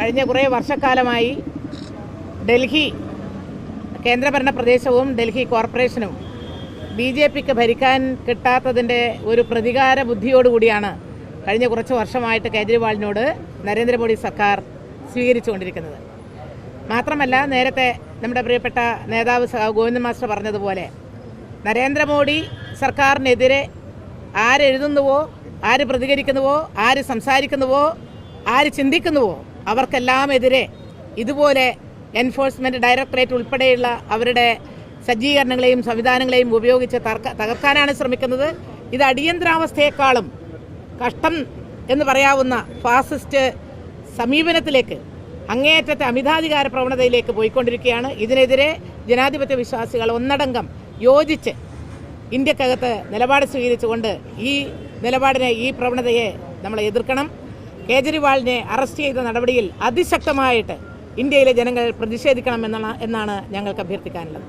കഴിഞ്ഞ കുറേ വർഷക്കാലമായി ഡൽഹി കേന്ദ്രഭരണ പ്രദേശവും ഡൽഹി കോർപ്പറേഷനും BJPക്ക് ഭരിക്കാൻ കിട്ടാത്തതിൻ്റെ ഒരു പ്രതികാര ബുദ്ധിയോടുകൂടിയാണ് കഴിഞ്ഞ കുറച്ച് വർഷമായിട്ട് കേജ്രിവാളിനോട് നരേന്ദ്രമോദി സർക്കാർ സ്വീകരിച്ചുകൊണ്ടിരിക്കുന്നത്. മാത്രമല്ല, നേരത്തെ നമ്മുടെ പ്രിയപ്പെട്ട നേതാവ് ഗോവിന്ദൻ മാസ്റ്റർ പറഞ്ഞതുപോലെ നരേന്ദ്രമോദി സർക്കാരിനെതിരെ ആരെഴുതുന്നുവോ, ആര് പ്രതികരിക്കുന്നുവോ, ആര് സംസാരിക്കുന്നുവോ, ആര് ചിന്തിക്കുന്നുവോ അവർക്കെല്ലാം എതിരെ ഇതുപോലെ എൻഫോഴ്സ്മെൻറ്റ് ഡയറക്ടറേറ്റ് ഉൾപ്പെടെയുള്ള അവരുടെ സജ്ജീകരണങ്ങളെയും സംവിധാനങ്ങളെയും ഉപയോഗിച്ച് തകർക്കാനാണ് ശ്രമിക്കുന്നത്. ഇത് അടിയന്തരാവസ്ഥയെക്കാളും കഷ്ടം എന്ന് പറയാവുന്ന ഫാസിസ്റ്റ് സമീപനത്തിലേക്ക്, അങ്ങേയറ്റത്തെ അമിതാധികാര പ്രവണതയിലേക്ക് പോയിക്കൊണ്ടിരിക്കുകയാണ്. ഇതിനെതിരെ ജനാധിപത്യ വിശ്വാസികൾ ഒന്നടങ്കം യോജിച്ച് ഇന്ത്യക്കകത്ത് നിലപാട് സ്വീകരിച്ചുകൊണ്ട് ഈ നിലപാടിനെ, ഈ പ്രവണതയെ നമ്മൾ എതിർക്കണം. കേജ്രിവാളിനെ അറസ്റ്റ് ചെയ്ത നടപടിയിൽ അതിശക്തമായിട്ട് ഇന്ത്യയിലെ ജനങ്ങൾ പ്രതിഷേധിക്കണം എന്നാണ് ഞങ്ങൾക്ക് അഭ്യർത്ഥിക്കാനുള്ളത്.